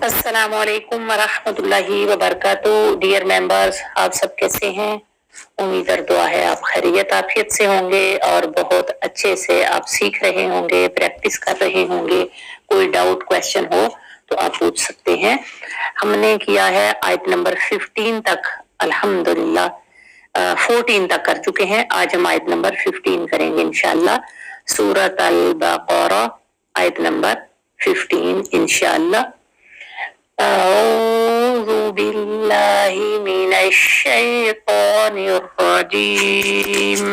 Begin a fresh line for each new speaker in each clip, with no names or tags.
السلام علیکم ورحمۃ اللہ وبرکاتہ. ڈیئر ممبرز، آپ سب کیسے ہیں؟ امید اور دعا ہے آپ خیریت عافیت سے ہوں گے اور بہت اچھے سے آپ سیکھ رہے ہوں گے، پریکٹس کر رہے ہوں گے. کوئی ڈاؤٹ کوشچن ہو تو آپ پوچھ سکتے ہیں. ہم نے کیا ہے آیت نمبر 15 تک، الحمدللہ 14 تک کر چکے ہیں. آج ہم آیت نمبر 15 کریں گے انشاءاللہ. سورۃ البقرہ آیت نمبر 15 انشاءاللہ. أعوذ بالله من الشيطان الرجيم.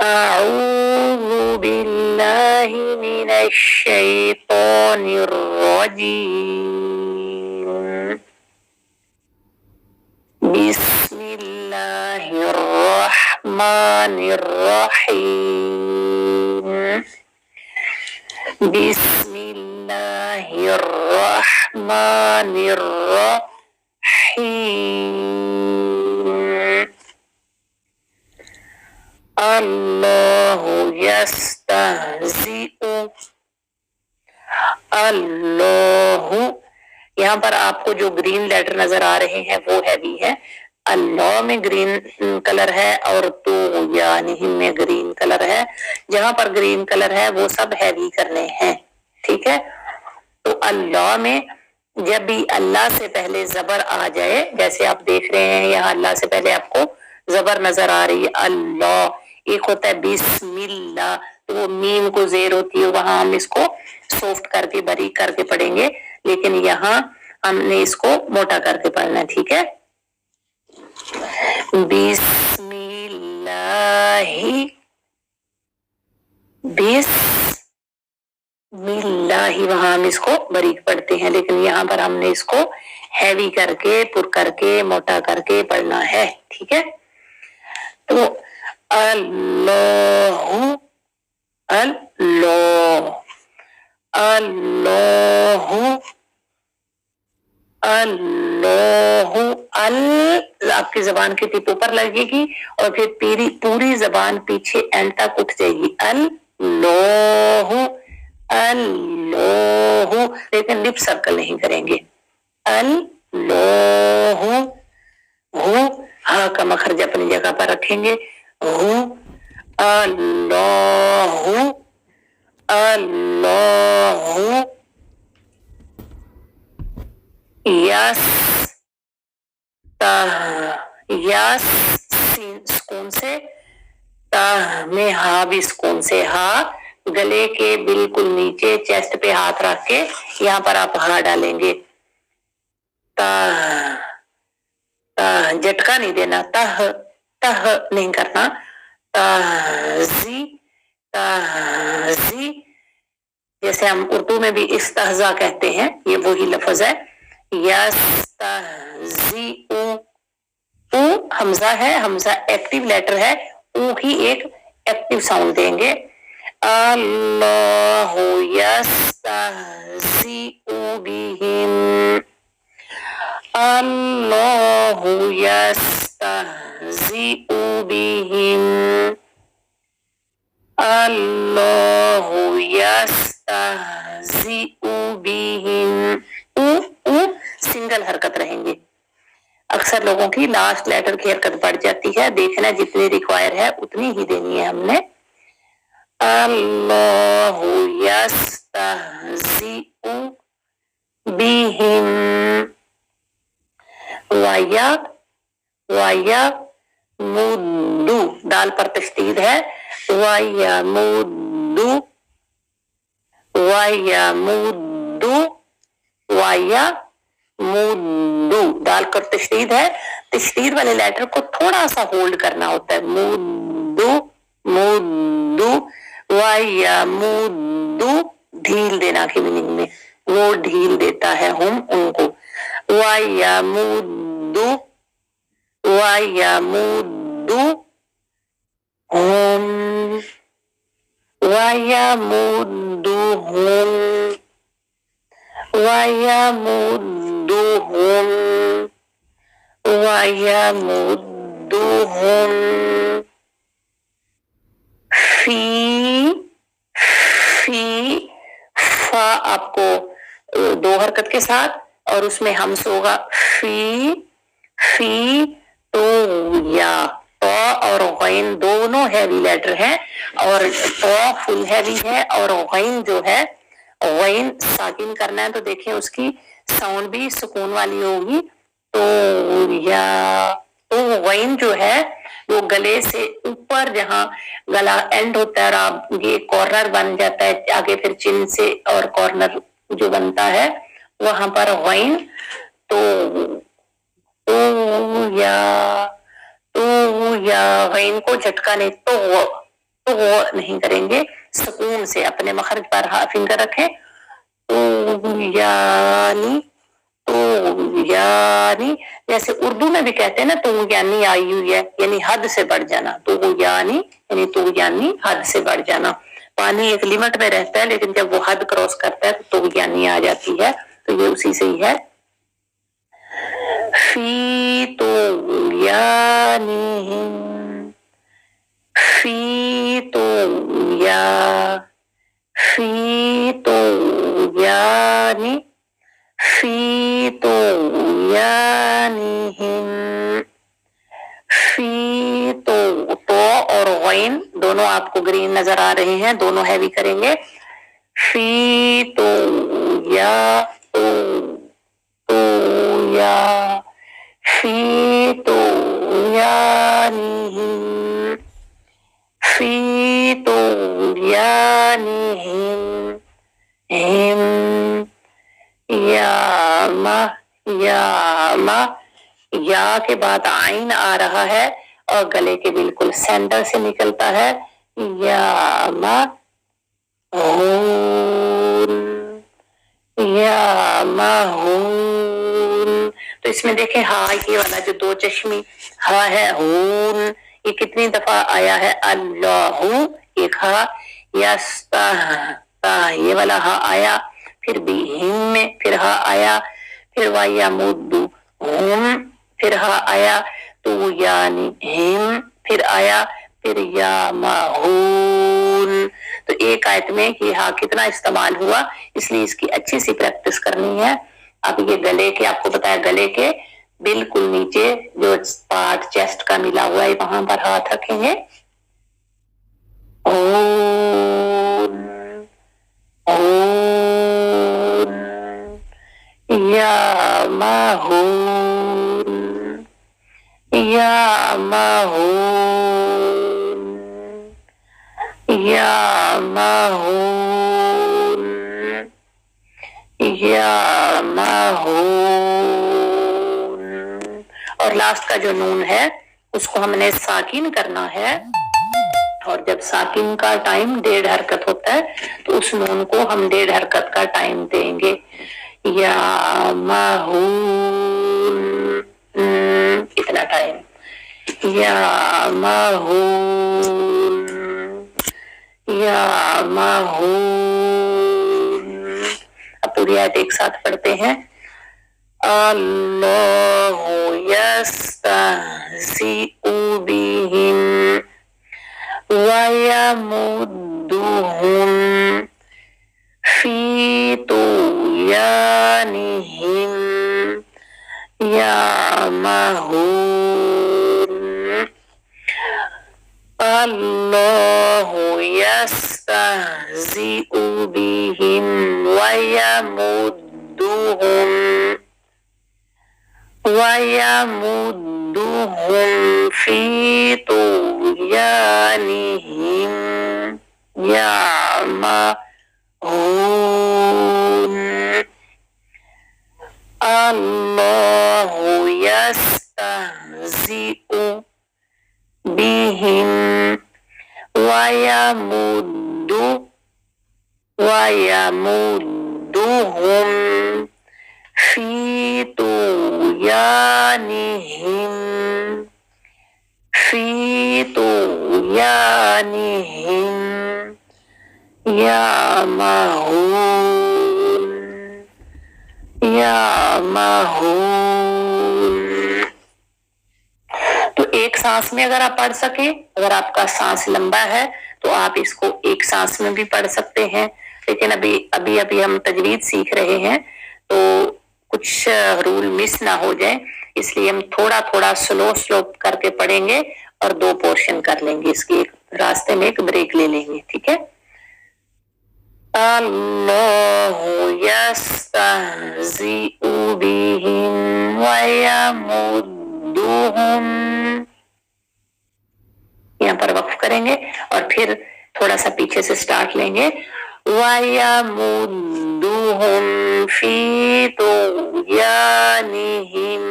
أعوذ بالله من الشيطان الرجيم. بسم الله الرحمن الرحيم. بسم الله الرحمن الرحيم. الله يستهزئ. اللہ، یہاں پر آپ کو جو گرین لیٹر نظر آ رہے ہیں وہ ہیوی ہے. اللہ میں گرین کلر ہے اور تو یعنی میں گرین کلر ہے. جہاں پر گرین کلر ہے وہ سب ہیوی کرنے ہیں، ٹھیک ہے؟ تو اللہ میں جب بھی اللہ سے پہلے زبر آ جائے، جیسے آپ دیکھ رہے ہیں یہاں اللہ سے پہلے آپ کو زبر نظر آ رہی ہے اللہ. ایک ہوتا ہے بسم اللہ، تو وہ میم کو زیر ہوتی ہے، وہاں ہم اس کو سافٹ کر کے باریک کر کے پڑھیں گے، لیکن یہاں ہم نے اس کو موٹا کر کے پڑھنا ہے، ٹھیک ہے؟ بسم اللہ، بسم اللہ، وہاں ہم اس کو باریک پڑھتے ہیں، لیکن یہاں پر ہم نے اس کو ہیوی کر کے، پر کر کے، موٹا کر کے پڑھنا ہے، ٹھیک ہے؟ تو اللہ، اللہ، اللہ، اللہ، آپ کی زبان کی ٹپ اوپر لگے گی اور پھر پوری زبان پیچھے اینڈ تک اٹھ جائے گی. اللہ، اللہ، لیکن لپ سرکل نہیں کریں گے. اللہ، ہو، ہاں کا مخرج اپنی جگہ پر رکھیں گے. ہو، اللہ، اللہ، یس، یس سکون سے، میں ہاں بھی سکون سے، ہاں گلے کے بالکل نیچے چیسٹ پہ ہاتھ رکھ کے یہاں پر آپ ہاں ڈالیں گے. جھٹکا نہیں دینا، تہ نہیں کرنا. تہذی، تہذی، جیسے ہم اردو میں بھی استہزا کہتے ہیں، یہ وہی لفظ ہے. یستہزئ، او حمزہ ہے، حمزہ ایکٹیو لیٹر ہے، او ہی ایک ایکٹیو ساؤنڈ دیں گے. اللہ یستہزئ بہم، اللہ یستہزئ بہم، اللہ یستہزئ بہم. او سنگل حرکت رہیں گے. اکثر لوگوں کی لاسٹ لیٹر کی حرکت بڑھ جاتی ہے، دیکھنا جتنی ریکوائر ہے اتنی ہی دینی ہے ہم نے. اللہ یستہزئ بہم، وایا، وایا مدو، دال پر تشدید ہے. وایا مدو، وایا مدو، وایا مدو، دال پر تشدید ہے. تشدید والے لیٹر کو تھوڑا سا ہولڈ کرنا ہوتا ہے. مدو، مدو، وایا مدو، ڈھیل دینا کی میننگ میں، وہ ڈھیل دیتا ہے ہم ان کو. وایا مدو، وایا مدو ہم، وایا مدو ہم، وایا مدو ہم، وایا مدو ہم. فی، فی، فا آپ کو दो हरकत के साथ, और उसमें हमस होगा फी, फी तो या। तो और गैन दोनों हैवी लेटर हैं, और तो फुल हैवी है और गैन जो है, गैन साकिन करना है तो देखिए उसकी साउंड भी सुकून वाली होगी। तो या, तो गैन जो है वो गले से ऊपर जहाँ गला एंड होता है और आप ये कॉर्नर बन जाता है आगे, फिर चिन से और कॉर्नर जो बनता है वहां पर गैन। तो या, तो या गैन को झटका नहीं, तो वो नहीं करेंगे, सुकून से अपने मखरज पर फिंगर रखें। तो यानी, तो यानी जैसे उर्दू में भी कहते हैं ना, तो यानी आई हुई है, यानी हद से बढ़ जाना। तो यानी तो यानी हद से बढ़ जाना। पानी एक लिमिट में रहता है, लेकिन जब वो हद क्रॉस करता है तो यानी आ जाती है, तो ये उसी से ही है। फी तो यानी, फी तो या, फी तो यानी, फी तो यानी, फी तो और गैन दोनों आपको ग्रीन नजर आ रहे हैं, दोनों हैवी करेंगे। फी तो या, तो या, फी तो यानी, फी तो यानी, या के बाद आइन आ रहा है और गले के बिल्कुल सेंटर से निकलता है। यामा हून। तो इसमें देखें हा, ये वाला जो दो चश्मी हा है, हून, ये कितनी दफा आया है? अल्लाहू एक हा, यस्ता ये वाला हा आया, फिर भी हिम में फिर हा आया, फिर वाया मुद्दू हुम, फिर हा आया, तो यानी हिम फिर आया, फिर या माहून। तो एक आयत में ये हा कितना इस्तेमाल हुआ, इसलिए इसकी अच्छी सी प्रैक्टिस करनी है। अब ये गले के, आपको बताया गले के बिल्कुल नीचे जो पार्ट चेस्ट का मिला हुआ है, वहां पर हाथ रखेंगे। या माहून, या माहून, या माहून, या माहून। और लास्ट का जो नून है उसको हमने साकिन करना है, और जब साकिन का टाइम 1.5 हरकत होता है तो उस नून को हम 1.5 हरकत का टाइम देंगे। या माहून, इतना टाइम, या माहून, या माहून। अब पूरी आयत एक साथ पढ़ते हैं। अल्लाहु यस्तहज़िउ बिहिम व यमुद्दुहुम फी तुग़यानिहिम यामहून। अल्लाहु यस्तहज़िउ बिहिम व यमुद्दुहुम फी तुग़यानिहिम यामहून। अल्लाहु यस्तहज़िउ बिहिम व यमुद्दुहुम फी तुग़यानिहिम यामहून, यामहून। तो एक सांस में अगर आप पढ़ सके, अगर आपका सांस लंबा है तो आप इसको एक सांस में भी पढ़ सकते हैं। लेकिन अभी हम तजवीद सीख रहे हैं तो कुछ रूल मिस ना हो जाए, इसलिए हम थोड़ा थोड़ा स्लो करके पढ़ेंगे और 2 पोर्शन कर लेंगे, इसके रास्ते में एक ब्रेक ले लेंगे, ठीक है। अल्लाहु यस्तहज़िउ बिहिम व यमुद्दुहुम, यहाँ पर वक्फ करेंगे और फिर थोड़ा सा पीछे से स्टार्ट लेंगे। वयमुद्दुहुम फी तुग़यानिहिम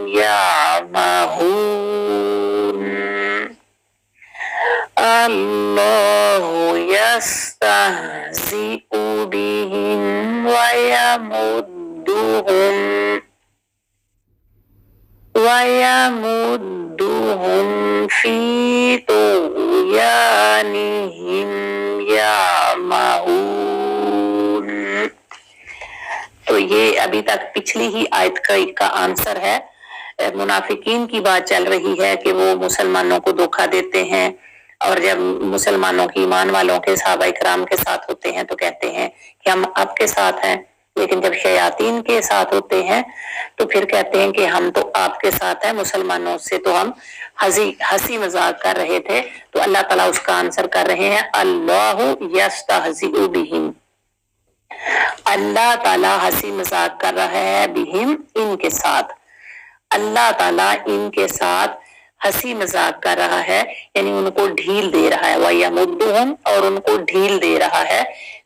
यअमहून, अल्लाहु यस्तहज़िउ बिहिम वयमुद्दुहुम फी तुग़यानिहिम यअमहून। तो ये अभी तक पिछली ही आयत का आंसर है। मुनाफिकीन की बात चल रही है कि वो मुसलमानों को धोखा देते हैं, और जब मुसलमानों की ईमान वालों के सहाबा इकराम के साथ होते हैं तो कहते हैं कि हम आपके साथ हैं, लेकिन जब शयातीन के साथ होते हैं तो फिर कहते हैं कि हम तो आपके साथ हैं, मुसलमानों से तो हम हंसी मजाक कर रहे थे। तो अल्लाह ताला उसका आंसर कर रहे हैं, अल्लाहु यस्तहज़िउ बिहिम, अल्लाह ताला हंसी मजाक कर रहा है, बिहिम इनके साथ, अल्लाह ताला इनके साथ हंसी मजाक कर रहा है, यानी उनको ढील दे रहा है। वयमुद्दुहुम, और उनको ढील दे रहा है,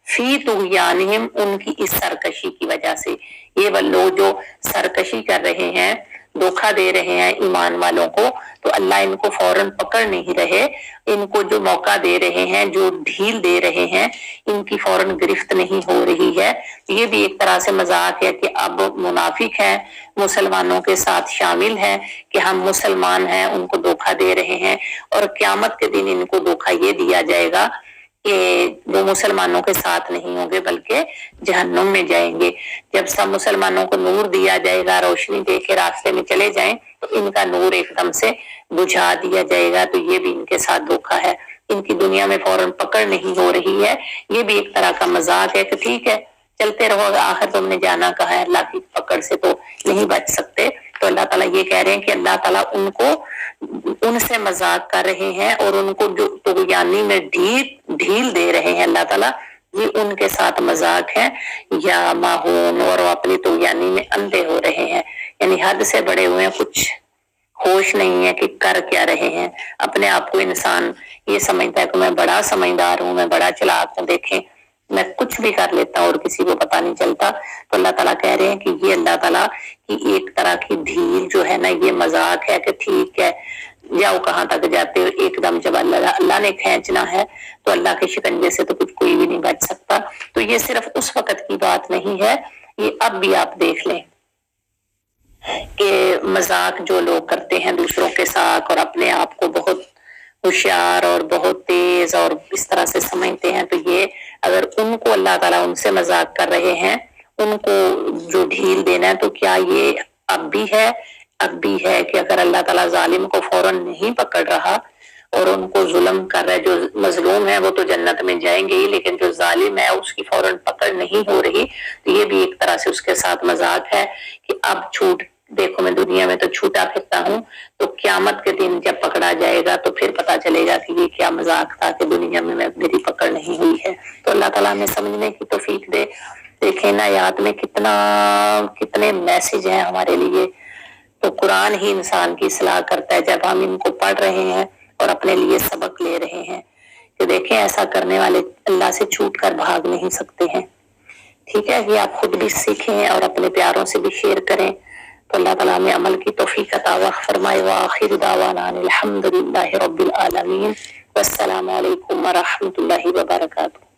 फी तुग़यानिहिम, उनकी इस सरकशी की वजह से। ये वो लोग जो सरकशी कर रहे हैं, धोखा दे रहे हैं ईमान वालों को, तो अल्लाह इनको फौरन पकड़ नहीं रहे, इनको जो मौका दे रहे हैं, जो ढील दे रहे हैं, इनकी फौरन गिरफ्त नहीं हो रही है। ये भी एक तरह से मजाक है कि अब मुनाफिक हैं, मुसलमानों के साथ शामिल हैं कि हम मुसलमान हैं, उनको धोखा दे रहे हैं, और क़यामत के दिन इनको धोखा ये दिया जाएगा कि वो मुसलमानों के साथ नहीं होंगे बल्कि जहन्नुम में जाएंगे। जब सब मुसलमानों को नूर दिया जाएगा, रोशनी दे के रास्ते में चले जाएं, तो इनका नूर एकदम से बुझा दिया जाएगा। तो ये भी इनके साथ धोखा है, इनकी दुनिया में फौरन पकड़ नहीं हो रही है। ये भी एक तरह का मजाक है कि ठीक है चलते रहो, आखिर तुमने जाना कहाँ है, अल्लाह की पकड़ से तो नहीं बच सकते। तो अल्लाह ताला ये कह रहे हैं कि अल्लाह ताला उनसे मजाक कर रहे हैं और उनको जो तुग़यानी में ढील दे रहे हैं अल्लाह ताला, ये उनके साथ मजाक है। या माहून, और वो अपनी तुग़यानी में अंधे हो रहे हैं, यानी हद से बड़े हुए हैं, कुछ होश नहीं है कि कर क्या रहे हैं। अपने आप को इंसान ये समझता है कि मैं बड़ा समझदार हूँ, मैं बड़ा चालाक हूँ, देखें मैं कुछ भी कर लेता हूँ और किसी को पता नहीं चलता। तो अल्लाह ताला कह रहे हैं कि ये अल्लाह ताला की एक तरह की ढील जो है ना, ये मजाक है कि ठीक है जाओ कहाँ तक जाते हो, एकदम जब अल्लाह ने खींचना है तो अल्लाह के शिकंजे से तो कुछ कोई भी नहीं बच सकता। तो ये सिर्फ उस वक्त की बात नहीं है, ये अब भी आप देख लें कि मजाक जो लोग करते हैं दूसरों के साथ और अपने आप को बहुत होशियार और बहुत तेज और इस तरह से समझते हैं, तो ये अगर उनको अल्लाह ताला उनसे मजाक कर रहे हैं, उनको जो ढील देना है, तो क्या ये अब भी है कि अगर अल्लाह ताला जालिम को फौरन नहीं पकड़ रहा और उनको जुल्म कर रहा है, जो मजलूम है वो तो जन्नत में जाएंगे ही, लेकिन जो जालिम है उसकी फौरन पकड़ नहीं हो रही, तो ये भी एक तरह से उसके साथ मजाक है कि अब छूट देखो मैं दुनिया में तो छूटा फिरता हूँ, तो क़यामत के दिन जब पकड़ा जाएगा तो फिर पता चलेगा कि ये क्या मजाक था कि दुनिया में मेरी पकड़ नहीं हुई है। तो अल्लाह ताला हमें समझने की तौफीक दे। देखें ना आयत में कितने मैसेज हैं हमारे लिए। तो कुरान ही इंसान की इस्लाह करता है जब हम इनको पढ़ रहे हैं और अपने लिए सबक ले रहे हैं कि देखें ऐसा करने वाले अल्लाह से छूट कर भाग नहीं सकते हैं। ठीक है, ये आप खुद भी सीखें और अपने प्यारों से भी शेयर करें। तो अल्लाह ताला हमें अमल की तौफीक अता फरमाए। व आखिर दावाना अनिल हम्दुलिल्लाहि रब्बिल आलमीन। वस्सलामु अलैकुम व रहमतुल्लाहि व बरकातुहू।